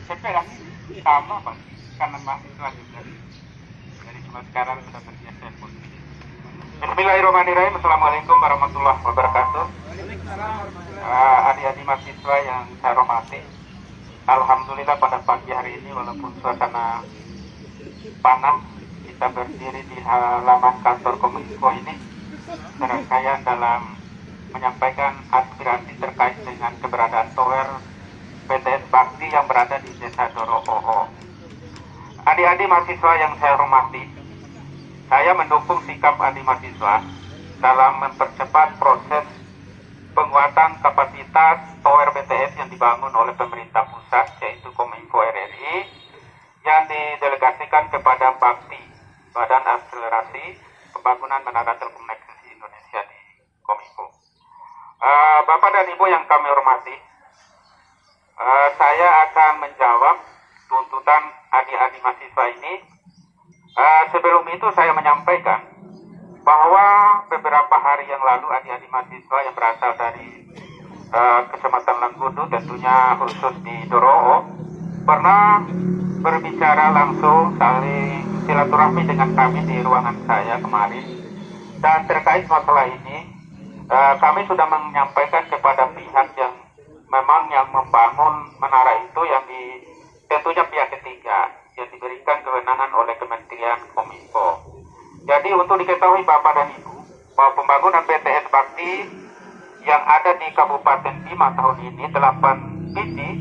Sekarang ini sama Pak, karena mahasiswa juga. Jadi cuma sekarang sudah terbiasa politik. Bismillahirrahmanirrahim. Assalamualaikum warahmatullahi wabarakatuh. Adik-adik mahasiswa yang saya hormati, alhamdulillah pada pagi hari ini walaupun suasana panas, kita berdiri di halaman kantor Kominfo ini serangkaian dalam menyampaikan aspirasi terkait dengan keberadaan tower PTS Bakti yang berada di Desa Doro'oho. Adik-adik mahasiswa yang saya hormati, saya mendukung sikap adik mahasiswa dalam mempercepat proses penguatan kapasitas tower BTS yang dibangun oleh pemerintah pusat, yaitu Kominfo RRI, yang didelegasikan kepada Bakti, Badan Akselerasi Pembangunan Menara Telekomunikasi Indonesia di Kominfo. Bapak dan Ibu yang kami hormati, saya akan menjawab tuntutan adik-adik mahasiswa ini. Sebelum itu saya menyampaikan bahwa beberapa hari yang lalu adik-adik mahasiswa yang berasal dari Kecamatan Lenggudu, tentunya khusus di Doro'oho, pernah berbicara langsung saling silaturahmi dengan kami di ruangan saya kemarin. Dan terkait masalah ini, kami sudah menyampaikan kepada pihak yang memang yang membangun menara itu, yang tentunya pihak ketiga yang diberikan kewenangan oleh Kementerian Kominfo. Jadi untuk diketahui Bapak dan Ibu, bahwa pembangunan BTS Bakti yang ada di Kabupaten Bima tahun ini 8 titik,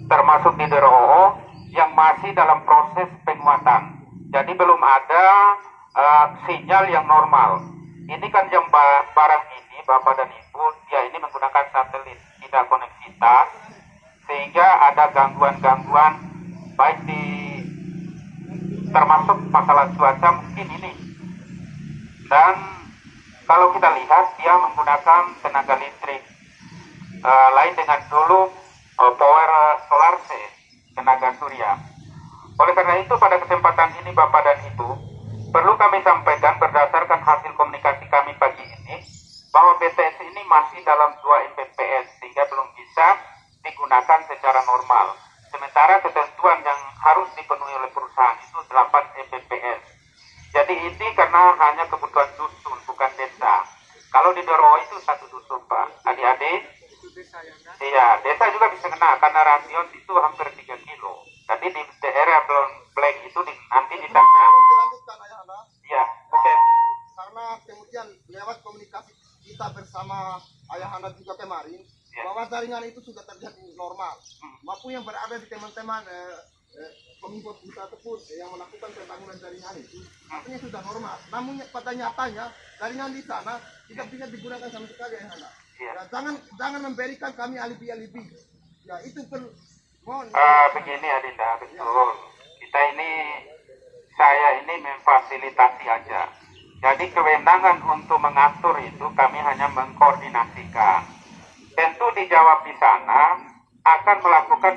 termasuk di Doro'oho, yang masih dalam proses penguatan. Jadi belum ada sinyal yang normal. Ini kan yang barang ini Bapak dan Ibu, dia ini menggunakan satelit, tidak koneksitas, sehingga ada gangguan-gangguan baik termasuk masalah cuaca mungkin ini. Dan kalau kita lihat dia menggunakan tenaga listrik lain dengan dulu power solar tenaga surya. Oleh karena itu pada kesempatan ini Bapak dan Ibu, perlu kami sampaikan berdasarkan hasil komunikasi kami pagi ini, bahwa BTS ini masih dalam 2 Mbps sehingga belum bisa digunakan secara normal. Sementara ketentuan yang harus dipenuhi oleh perusahaan itu 8 Mbps. Jadi ini karena hanya kebutuhan dusun, bukan desa. Kalau di Doro'oho itu satu dusun Pak, adik-adik. Iya, desa juga bisa kena karena radius itu hampir 3 kilo. Tapi di daerah Blank itu nanti di sana. Iya, oke. Karena kemudian lewat komunikasi kita bersama Ayahanda juga kemarin, bahwa jaringan itu sudah terjadi normal. Maupun yang berada di teman-teman Kominfo pusat ataupun yang melakukan pembangunan jaringan itu, artinya sudah normal. Namun pada nyatanya jaringan di sana tidak bisa digunakan sama sekali, Ayahanda. Ya, jangan memberikan kami alibi-alibi. Ya itu perlu. Begini Adinda, betul. Saya ini memfasilitasi aja. Jadi kewenangan untuk mengatur itu kami hanya mengkoordinasikan. Tentu dijawab di sana akan melakukan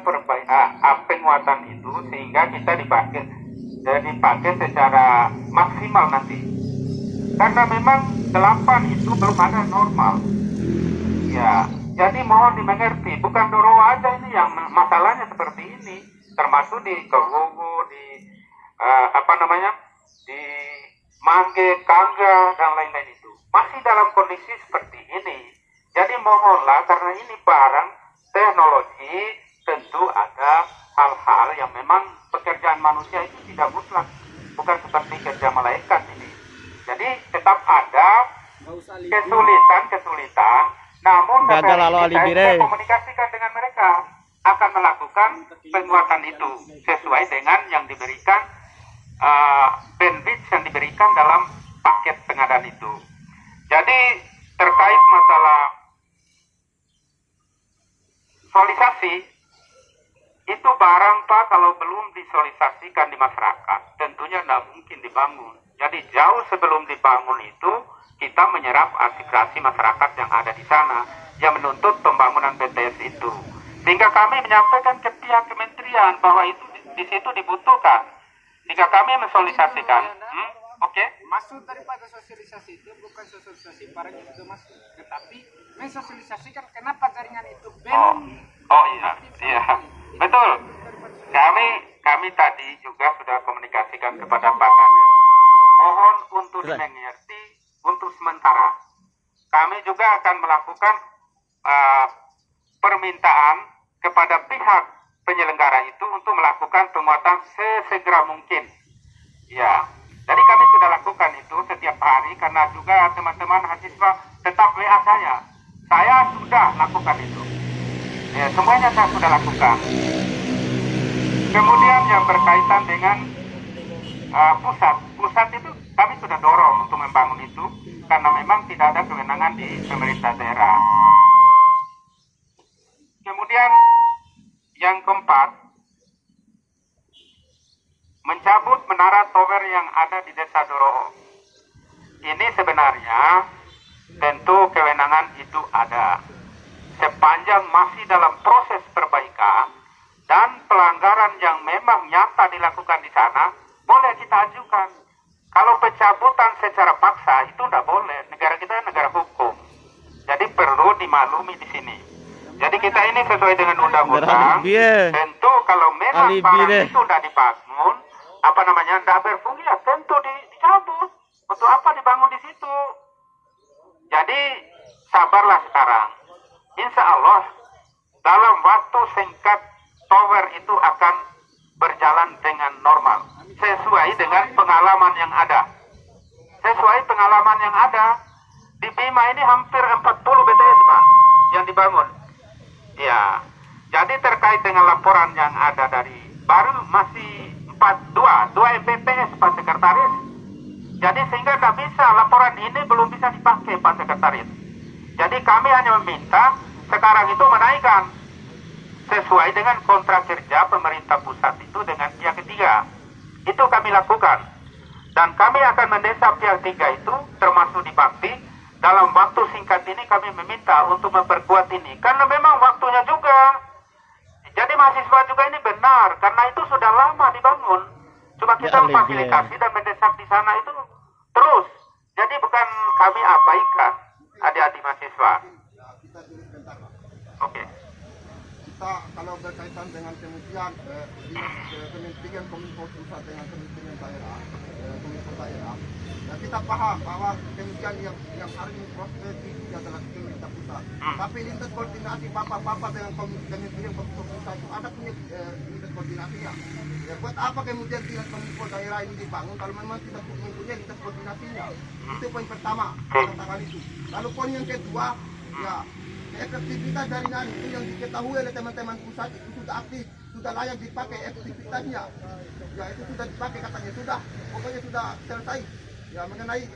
penguatan itu sehingga kita dipakai secara maksimal nanti. Karena memang 8 itu belum ada normal. Ya, jadi mohon dimengerti, bukan Doro'oho aja ini yang masalahnya seperti ini, termasuk di Kehugu, di di Mangge, Kangga, dan lain-lain itu masih dalam kondisi seperti ini. Jadi mohonlah, karena ini barang teknologi, tentu ada hal-hal yang memang pekerjaan manusia itu tidak mutlak, bukan seperti kerja malaikat ini. Jadi tetap ada kesulitan, namun saya komunikasikan dengan mereka akan melakukan penguatan itu sesuai dengan yang diberikan bandwidth yang diberikan dalam paket pengadaan itu. Jadi terkait masalah visualisasi itu barang Pak, kalau belum visualisasikan di masyarakat tentunya tidak mungkin dibangun. Jadi jauh sebelum dibangun itu kita menyerap aspirasi masyarakat yang ada di sana yang menuntut pembangunan BTS itu, sehingga kami menyampaikan ke pihak kementerian bahwa itu di situ dibutuhkan. Jika kami mensosialisasikan, oke. Maksud daripada sosialisasi itu bukan sosialisasi barang itu masuk, tetapi mensosialisasikan kenapa jaringan itu belum Oh iya, iya, betul. Kami tadi juga sudah komunikasikan kepada Pak Kades. Mohon untuk dimengerti untuk sementara. Kami juga akan melakukan permintaan kepada pihak penyelenggara itu untuk melakukan penguatan sesegera mungkin. Ya, jadi kami sudah lakukan itu setiap hari karena juga teman-teman mahasiswa tetap WA saya. Saya sudah lakukan itu. Ya, semuanya saya sudah lakukan. Kemudian yang berkaitan dengan pusat itu kami sudah dorong untuk membangun itu karena memang tidak ada kewenangan di pemerintah daerah. Kemudian yang keempat, mencabut menara tower yang ada di Desa Doroho. Ini sebenarnya tentu kewenangan itu ada. Sepanjang masih dalam proses perbaikan dan pelanggaran yang memang nyata dilakukan di sana, boleh kita ajukan. Kalau pencabutan secara paksa itu tidak boleh. Negara kita negara hukum. Jadi perlu dimaklumi di sini. Jadi kita ini sesuai dengan undang-undang. Tentu kalau memang barang itu sudah dibangun, tidak berfungsi, ya tentu dicabut. Untuk apa dibangun di situ? Jadi sabarlah sekarang. Insya Allah dalam waktu singkat tower itu akan berjalan dengan normal sesuai dengan pengalaman yang ada. Sesuai pengalaman yang ada di Bima ini hampir 40 BTS Pak yang dibangun. Ya, jadi terkait dengan laporan yang ada dari baru masih 2 MPPS Pak Sekretaris. Jadi sehingga tidak bisa, laporan ini belum bisa dipakai Pak Sekretaris. Jadi kami hanya meminta sekarang itu menaikkan sesuai dengan kontrak kerja pemerintah pusat itu dengan pihak ketiga. Itu kami lakukan. Dan kami akan mendesak pihak ketiga itu termasuk di Bakti. Dalam waktu singkat ini kami meminta untuk memperkuat ini. Karena memang waktunya juga. Jadi mahasiswa juga ini benar. Karena itu sudah lama dibangun. Cuma kita memfasilitasi dan mendesak di sana itu terus. Jadi bukan kami abaikan adik-adik mahasiswa. Oke. Kita kalau berkaitan dengan kementerian kementerian kominfo pusat dengan kementerian daerah kominfo daerah, ya kita paham bahwa kementerian yang hari ini proses itu adalah pemerintah pusat. Tapi lintas koordinasi bapak-bapak dengan kementerian kominfo pusat itu ada punya lintas koordinasinya. Ya buat apa kemudian dinas kominfo daerah ini dibangun kalau memang tidak mempunyai lintas koordinasinya? Itu poin pertama tantangan itu. Lalu poin yang kedua, ya efektivitas jaringan itu yang diketahui oleh teman-teman pusat itu sudah aktif, sudah layak dipakai efektivitasnya. Ya itu sudah dipakai katanya, sudah pokoknya sudah selesai. Ya mengenai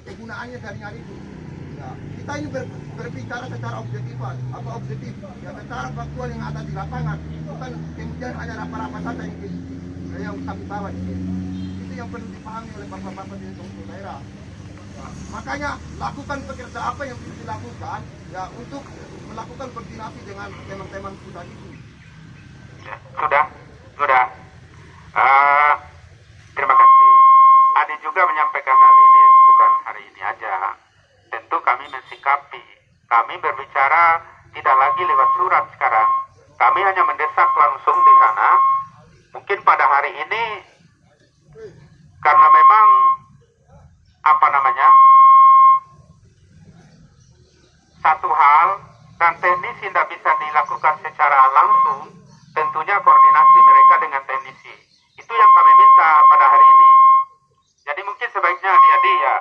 kegunaannya jaringan itu. Ya, kita ini berbicara secara objektif, ya secara faktual yang ada di lapangan. Bukan kemudian hanya rapa-rapa saja yang kami bawa di sini. Itu yang perlu dipahami oleh bapak-bapak di daerah. Makanya lakukan pekerjaan apa yang bisa dilakukan ya untuk melakukan koordinasi dengan teman-teman pusat itu. Ya, sudah. Terima kasih. Adi juga menyampaikan hal ini bukan hari ini aja. Tentu kami mensikapi. Kami berbicara tidak lagi lewat surat sekarang. Kami hanya mendesak langsung di sana. Mungkin pada hari ini karena memang satu hal dan teknis tidak bisa dilakukan secara langsung, tentunya koordinasi mereka dengan teknisi. Itu yang kami minta pada hari ini. Jadi mungkin sebaiknya adik-adik ya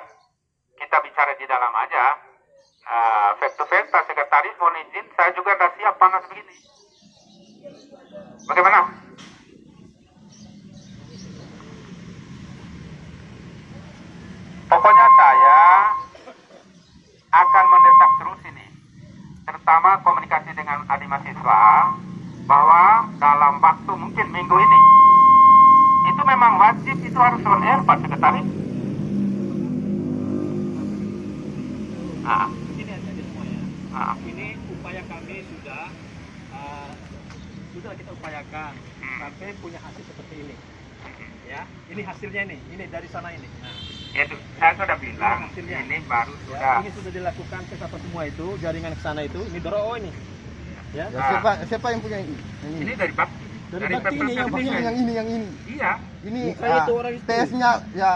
kita bicara di dalam aja. Face to face Pak Sekretaris mohon izin, saya juga sudah siap panas begini. Bagaimana? Pokoknya saya akan mendesak terus ini, terutama komunikasi dengan adik mahasiswa, bahwa dalam waktu mungkin minggu ini, itu memang wajib itu harus on air Pak Sekretaris. Ini aja semua ya. Ini upaya kami sudah kita upayakan sampai punya hasil seperti ini. Ya, ini hasilnya ini dari sana ini. Nah, itu saya sudah bilang ini baru sudah. Ini sudah dilakukan tes apa semua itu jaringan ke sana itu. Ini Doroho ini. Ya. Ya, siapa yang punya ini? Ini dari Bakti. Dari Bakti ini yang punya. Yang ini. Iya. Ini Bukan itu orang itu. TS-nya ya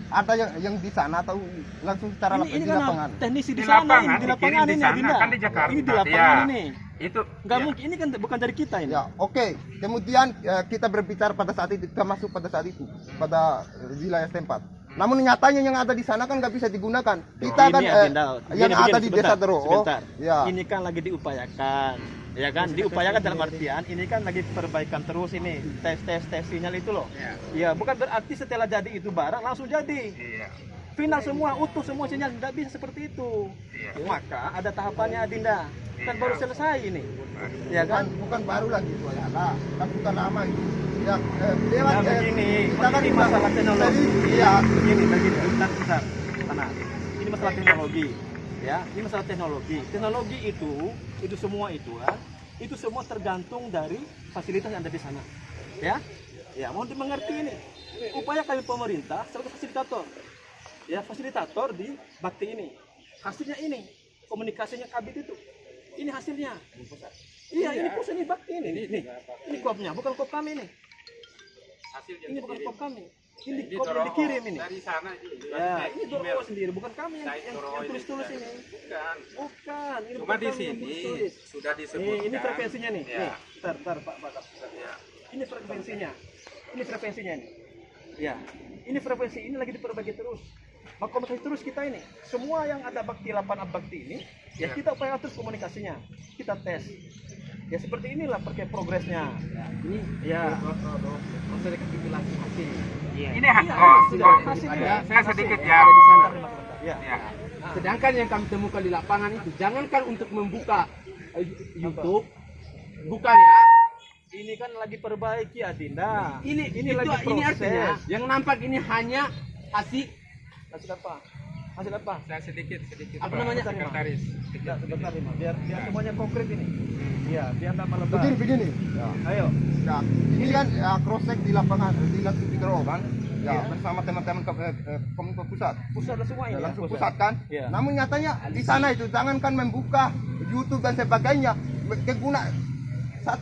ada yang di sana atau langsung secara Ini di kan lapangan. teknisi di Di sana, lapangan, ini di lapangan dikirim di ini sana, Adinda. kan di Jakarta. Ini di lapangan Iya. ini. Itu Enggak ya. mungkin, ini kan bukan dari kita ini. Ya, oke. Kemudian kita berbicara pada saat itu, kita masuk pada saat itu, pada wilayah setempat. Namun nyatanya yang ada di sana kan nggak bisa digunakan. Kita Ini kan Adinda, yang begini, ada di sebentar, Desa Dero, sebentar. ya. Ini kan lagi diupayakan. Ya kan, diupayakan dalam artian ini kan lagi perbaikan terus ini, tes sinyal itu loh. Iya. Ya, bukan berarti setelah jadi itu barang langsung jadi. Iya. Final semua, utuh semua sinyal, tidak bisa seperti itu. Iya. Maka ada tahapannya Adinda. Kan Iya. baru selesai ini. Ya Bukan, kan? bukan baru lagi itu ya, kan bukan lama itu. Ya, lewat Ya, begini, kita kan ini sudah- masalah teknologi. Iya, Begini, bentar. Tanah. Ini masalah teknologi. Ya, ini masalah teknologi. Teknologi itu semua itu kan, itu semua tergantung dari fasilitas yang ada di sana. Ya, ya mau dimengerti ini. Upaya kami pemerintah sebagai fasilitator. Ya, fasilitator di Bakti ini. Hasilnya ini, komunikasinya Kabit itu. Ini hasilnya. Iya, ini pusat ini Bakti ini. Ini kopnya, bukan kop kami ini. Ini bukan kop kami. Ini kop yang dikirim ini. Dari sana Ya, ini Doro sendiri, bukan kami yang tulis-tulis ini. Bukan. Ini Cuma bukan di kami yang sini tulis. sudah disebutkan. Ini frekuensinya nih. Ya. Nih, Ntar, Pak. Ya. Ini frekuensinya. Ini frekuensinya nih. Ya, ini frekuensi ini lagi diperbaiki terus. Komunikasi terus kita ini. Semua yang ada bakti 8 bakti ini, ya kita upaya terus komunikasinya. Kita tes. Ya seperti inilah progresnya. Ini Ya. maksudnya kapitulasi hasil. Ini sudah hasil ya, ini. saya sedikit Hasil. ya. Ada di sana. Ya. Ya. Sedangkan yang kami temukan di lapangan itu, jangankan untuk membuka YouTube, bukan ya. Ini kan lagi perbaiki Adinda. Ini lagi ini proses. artinya yang nampak ini hanya hasil Hasil apa? Hasil apa? Saya sedikit Apa Pak, namanya? sekretaris. Sebentar nih, Mas. Biar semuanya konkret ini. Iya, biar tak melebar. begini. Ya. Ayo. Ya, ini kan ya, cross check di lapangan di Dero kan. Ya, Iya. bersama teman-teman Kominfo pusat. Pusat ada semua ini. Ya, ya, langsung pusat kan. Iya. Namun nyatanya di sana itu jangankan membuka YouTube dan sebagainya, keguna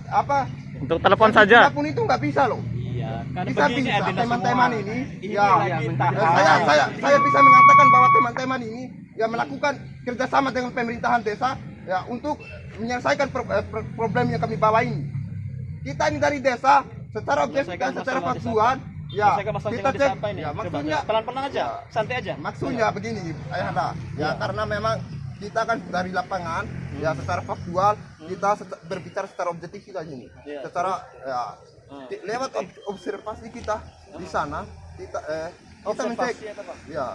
apa Untuk telepon telepon itu nggak bisa loh. Iya, kan Bisa begini bisa Adinda teman-teman semua. ini, Ini ya, lagi tahap. saya bisa mengatakan bahwa teman-teman ini ya melakukan kerjasama dengan pemerintahan desa ya untuk menyelesaikan problem yang kami bawa ini. Kita ini dari desa secara objektif Menyelesaikan dan secara masalah faktual ya Selesaikan masalah kita dengan cek desa apa ini? ya Coba, maksudnya pelan-pelan aja, santai aja. maksudnya begini ayahanda ya karena memang kita kan dari lapangan ya secara faktual kita berbicara secara objektif kita ini Iya. secara ya lewat observasi kita di sana kita kita mencek Observasi atau apa? ya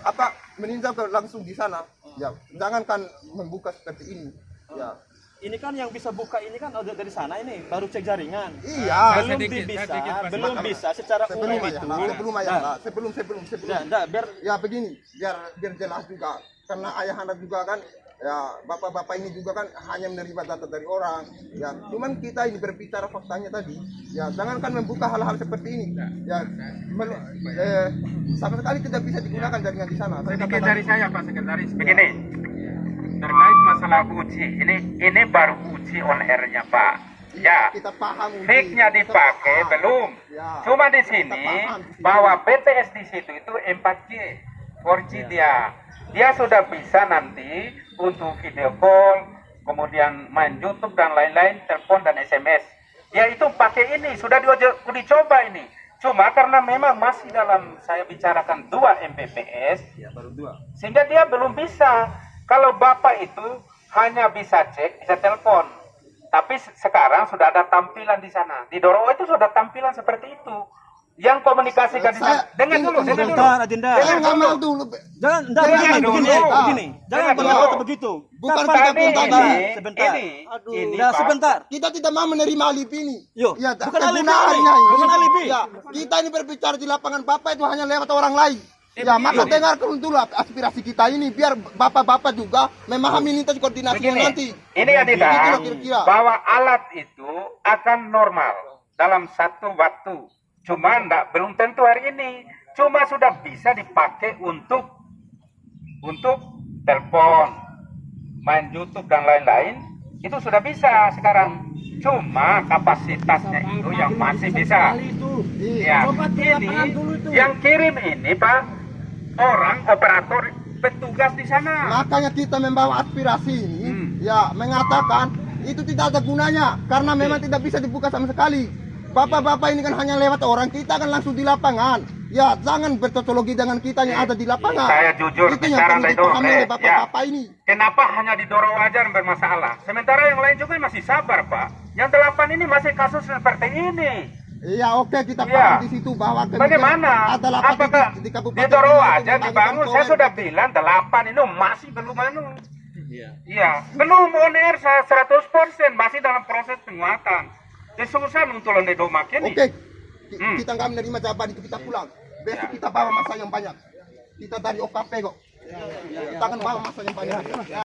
apa meninjau langsung di sana ya jangankan membuka seperti ini ya Ini kan yang bisa buka ini kan ada dari sana ini, baru cek jaringan. iya Belum sedikit, bisa, Pak. belum bisa secara sebelum umum itu. sebelum Nah, biar ya begini biar jelas juga karena ayahanda juga kan ya bapak-bapak ini juga kan hanya menerima data dari orang ya cuman kita ini berbicara faktanya tadi ya jangankan membuka hal-hal seperti ini ya sama sekali tidak bisa digunakan jaringan di sana. Saya Sedikit katakan- dari saya Pak Sekretaris. Begini, terkait masalah uji, ini baru uji on air-nya Pak. Ya, kita paham ini. fake-nya Kita dipakai paham. belum. Ya. Cuma di Kita sini paham. bahwa BTS di situ itu 4G, 4G dia sudah bisa nanti untuk video call, kemudian main YouTube dan lain-lain, telepon dan SMS. Ya itu pakai ini sudah dicoba ini. Cuma karena memang masih dalam saya bicarakan 2 Mbps, Ya, baru 2. sehingga dia belum bisa. Kalau Bapak itu hanya bisa cek, bisa telepon. Tapi sekarang sudah ada tampilan di sana. Di Doro itu sudah tampilan seperti itu. Yang komunikasikan di sana. Dengar dulu, dengar dulu. Sebentar, Adinda. Saya nggak mau dulu. Jangan, enggak Dengar begini, dulu. begini. Jangan Dengar berkata dulu. begitu. Bukan Kapan kita ini? pun tadi. Sebentar. Aduh. Ya, Pak. sebentar. Kita tidak mau menerima alibi ini. Yo, ya, bukan alibi kegunaannya ini. ini. Bukan alibi. Ya, kita ini berbicara di lapangan Bapak itu hanya lewat orang lain. Ya, maka dengarkan dulu aspirasi kita ini biar Bapak-bapak juga memahami lintas koordinasi Begini, nanti. ini Adita, Gitu loh kira-kira. bahwa alat itu akan normal dalam satu waktu. Cuma belum tentu hari ini. Cuma sudah bisa dipakai untuk telepon, main YouTube dan lain-lain. Itu sudah bisa sekarang. Cuma kapasitasnya itu yang masih bisa. Ya, ini yang kirim ini Pak, orang operator petugas di sana. Makanya kita membawa aspirasi ini, ya mengatakan itu tidak ada gunanya karena memang tidak bisa dibuka sama sekali. Bapak-bapak ini kan hanya lewat orang, kita kan langsung di lapangan. Ya, jangan bertotologi dengan kita yang ada di lapangan. Saya jujur itu yang bicara perlu dipahami oleh bapak-bapak ini. Kenapa hanya di Doro aja yang bermasalah? Sementara yang lain juga masih sabar, Pak. Yang 8 ini masih kasus seperti ini. Iya, oke, kita paham di situ bahwa bagaimana? ada Apakah di Kabupaten di Doro ini aja dibangun? Saya sudah bilang 8 ini masih belum anu. Iya, belum on air 100%, masih dalam proses penguatan. Susah untuk londe makin. Oke, kita nggak menerima jawaban itu, kita pulang. Besok kita bawa masa yang banyak. Kita dari OKP kok. Kita akan bawa masa yang banyak.